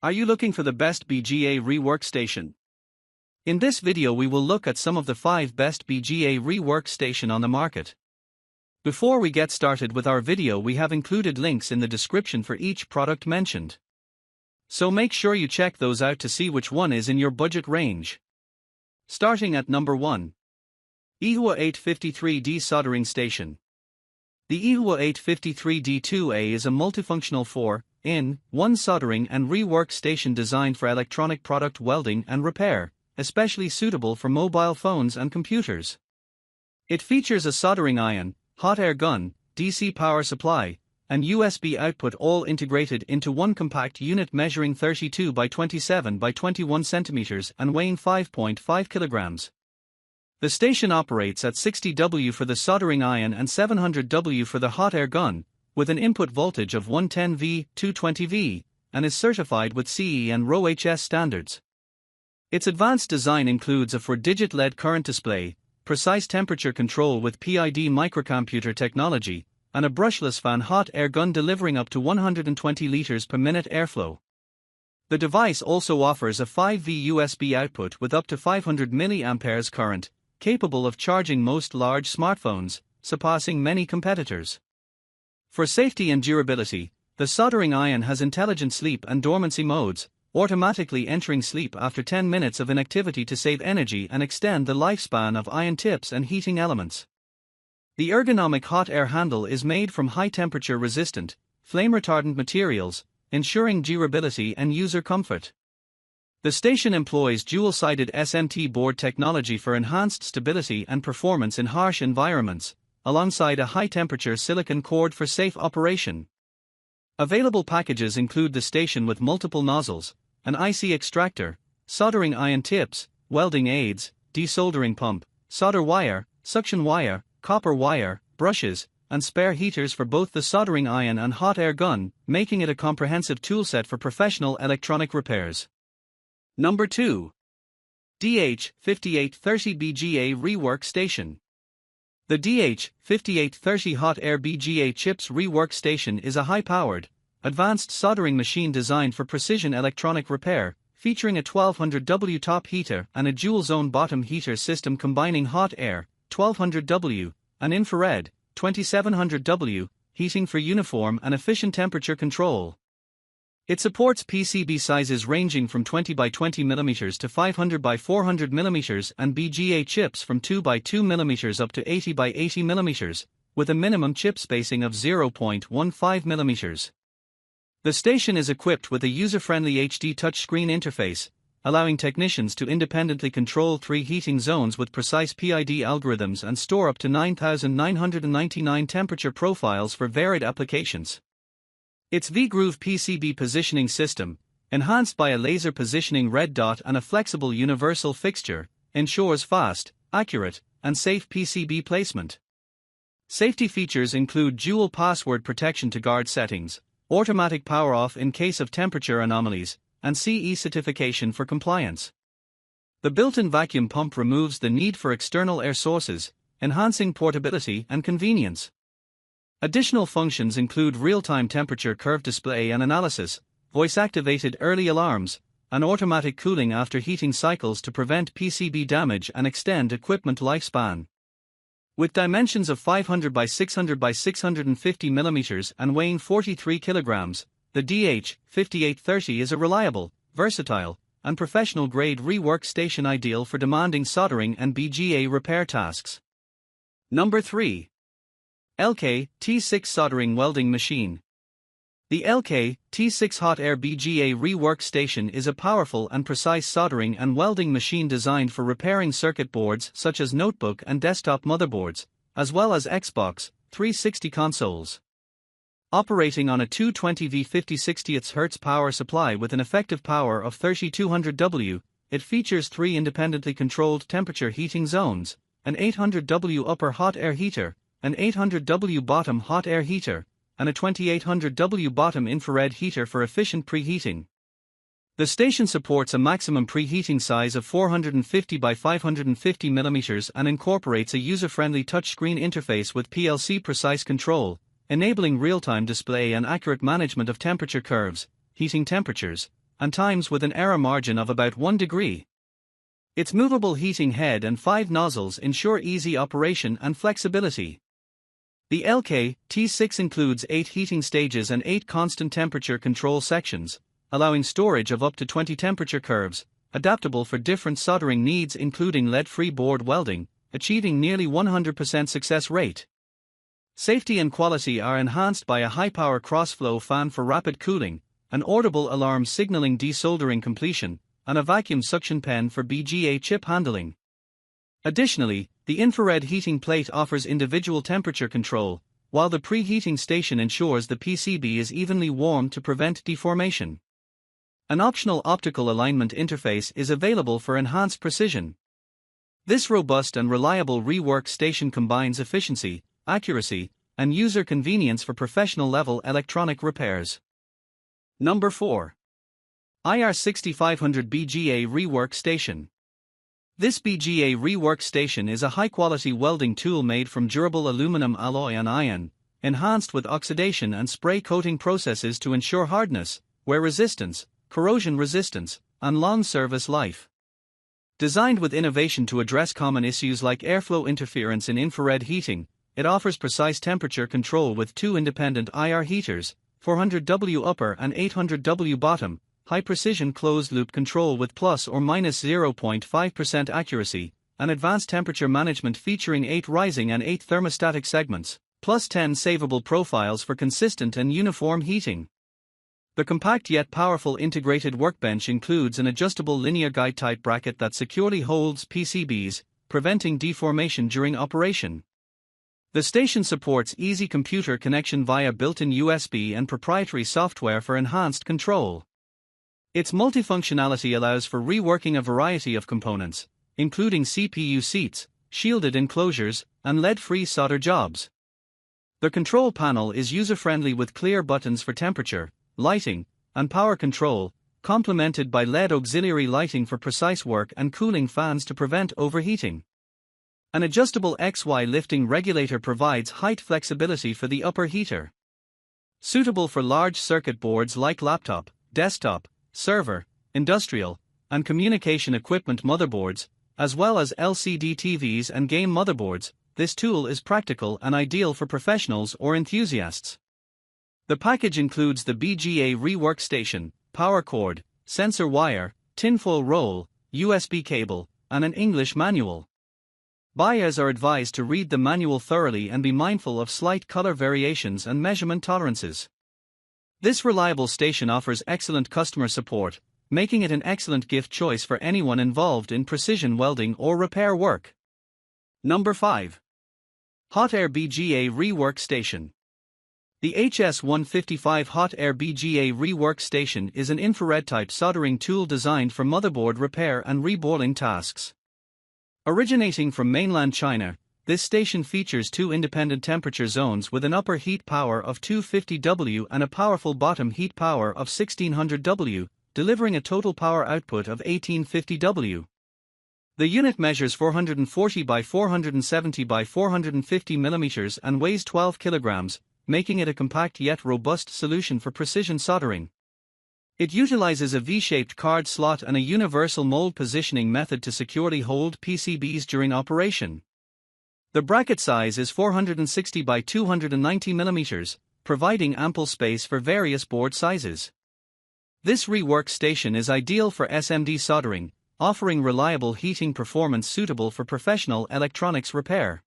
Are you looking for the best BGA rework station? In this video we will look at some of the 5 best BGA rework station on the market. Before we get started with our video, we have included links in the description for each product mentioned. So make sure you check those out to see which one is in your budget range. Starting at number 1. YIHUA 853D Soldering Station. The YIHUA 853D2A is a multifunctional 4-in-1 soldering and rework station designed for electronic product welding and repair, especially suitable for mobile phones and computers. It features a soldering iron, hot air gun, DC power supply, and USB output, all integrated into one compact unit measuring 32 by 27 by 21 centimeters and weighing 5.5 kilograms. The station operates at 60 W for the soldering iron and 700 W for the hot air gun, with an input voltage of 110 V, 220 V, and is certified with CE and RoHS standards. Its advanced design includes a 4-digit LED current display, precise temperature control with PID microcomputer technology, and a brushless fan hot air gun delivering up to 120 liters per minute airflow. The device also offers a 5V USB output with up to 500 mAh current, capable of charging most large smartphones, surpassing many competitors. For safety and durability, the soldering iron has intelligent sleep and dormancy modes, automatically entering sleep after 10 minutes of inactivity to save energy and extend the lifespan of iron tips and heating elements. The ergonomic hot air handle is made from high-temperature resistant, flame-retardant materials, ensuring durability and user comfort. The station employs dual-sided SMT board technology for enhanced stability and performance in harsh environments, alongside a high-temperature silicon cord for safe operation. Available packages include the station with multiple nozzles, an IC extractor, soldering iron tips, welding aids, desoldering pump, solder wire, suction wire, copper wire, brushes, and spare heaters for both the soldering iron and hot air gun, making it a comprehensive toolset for professional electronic repairs. Number 2. DH5830 BGA Rework Station. The DH5830 Hot Air BGA Chips Rework Station is a high-powered, advanced soldering machine designed for precision electronic repair, featuring a 1200W top heater and a dual-zone bottom heater system combining hot air, 1200W, and infrared, 2700W, heating for uniform and efficient temperature control. It supports PCB sizes ranging from 20 by 20 mm to 500 by 400 mm and BGA chips from 2 by 2 mm up to 80 by 80 mm, with a minimum chip spacing of 0.15 mm. The station is equipped with a user-friendly HD touchscreen interface, allowing technicians to independently control 3 heating zones with precise PID algorithms and store up to 9,999 temperature profiles for varied applications. Its V-Groove PCB positioning system, enhanced by a laser positioning red dot and a flexible universal fixture, ensures fast, accurate, and safe PCB placement. Safety features include dual password protection to guard settings, automatic power off in case of temperature anomalies, and CE certification for compliance. The built-in vacuum pump removes the need for external air sources, enhancing portability and convenience. Additional functions include real-time temperature curve display and analysis, voice-activated early alarms, and automatic cooling after heating cycles to prevent PCB damage and extend equipment lifespan. With dimensions of 500 by 600 by 650 mm and weighing 43 kilograms, the DH5830 is a reliable, versatile, and professional-grade rework station ideal for demanding soldering and BGA repair tasks. Number 3. LK T6 Soldering Welding Machine. The LK T6 Hot Air BGA Rework Station is a powerful and precise soldering and welding machine designed for repairing circuit boards such as notebook and desktop motherboards, as well as Xbox 360 consoles. Operating on a 220V 50/60 Hz power supply with an effective power of 3200 W, it features 3 independently controlled temperature heating zones, an 800W upper hot air heater, an 800W bottom hot air heater, and a 2800W bottom infrared heater for efficient preheating. The station supports a maximum preheating size of 450 by 550 mm and incorporates a user-friendly touchscreen interface with PLC precise control, enabling real-time display and accurate management of temperature curves, heating temperatures, and times with an error margin of about 1 degree. Its movable heating head and 5 nozzles ensure easy operation and flexibility. The LK-T6 includes 8 heating stages and 8 constant temperature control sections, allowing storage of up to 20 temperature curves, adaptable for different soldering needs including lead-free board welding, achieving nearly 100% success rate. Safety and quality are enhanced by a high-power cross-flow fan for rapid cooling, an audible alarm signaling desoldering completion, and a vacuum suction pen for BGA chip handling. Additionally, the infrared heating plate offers individual temperature control, while the preheating station ensures the PCB is evenly warmed to prevent deformation. An optional optical alignment interface is available for enhanced precision. This robust and reliable rework station combines efficiency, accuracy, and user convenience for professional-level electronic repairs. Number 4. IR6500 BGA Rework Station. This BGA Rework Station is a high-quality welding tool made from durable aluminum alloy and iron, enhanced with oxidation and spray coating processes to ensure hardness, wear resistance, corrosion resistance, and long service life. Designed with innovation to address common issues like airflow interference in infrared heating, it offers precise temperature control with 2 independent IR heaters, 400W upper and 800W bottom, high-precision closed-loop control with plus or minus 0.5% accuracy, and advanced temperature management featuring 8 rising and 8 thermostatic segments, plus 10 savable profiles for consistent and uniform heating. The compact yet powerful integrated workbench includes an adjustable linear guide-type bracket that securely holds PCBs, preventing deformation during operation. The station supports easy computer connection via built-in USB and proprietary software for enhanced control. Its multifunctionality allows for reworking a variety of components, including CPU seats, shielded enclosures, and lead-free solder jobs. The control panel is user-friendly with clear buttons for temperature, lighting, and power control, complemented by LED auxiliary lighting for precise work and cooling fans to prevent overheating. An adjustable XY lifting regulator provides height flexibility for the upper heater. Suitable for large circuit boards like laptop, desktop, server, industrial, and communication equipment motherboards, as well as LCD TVs and game motherboards, this tool is practical and ideal for professionals or enthusiasts. The package includes the BGA Rework Station, power cord, sensor wire, tinfoil roll, USB cable, and an English manual. Buyers are advised to read the manual thoroughly and be mindful of slight color variations and measurement tolerances. This reliable station offers excellent customer support, making it an excellent gift choice for anyone involved in precision welding or repair work. Number 5. Hot Air BGA Rework Station. The HS155 Hot Air BGA Rework Station is an infrared-type soldering tool designed for motherboard repair and reboiling tasks. Originating from mainland China, this station features 2 independent temperature zones with an upper heat power of 250W and a powerful bottom heat power of 1600W, delivering a total power output of 1850W. The unit measures 440 by 470 by 450 mm and weighs 12 kg, making it a compact yet robust solution for precision soldering. It utilizes a V-shaped card slot and a universal mold positioning method to securely hold PCBs during operation. The bracket size is 460 by 290 mm, providing ample space for various board sizes. This rework station is ideal for SMD soldering, offering reliable heating performance suitable for professional electronics repair.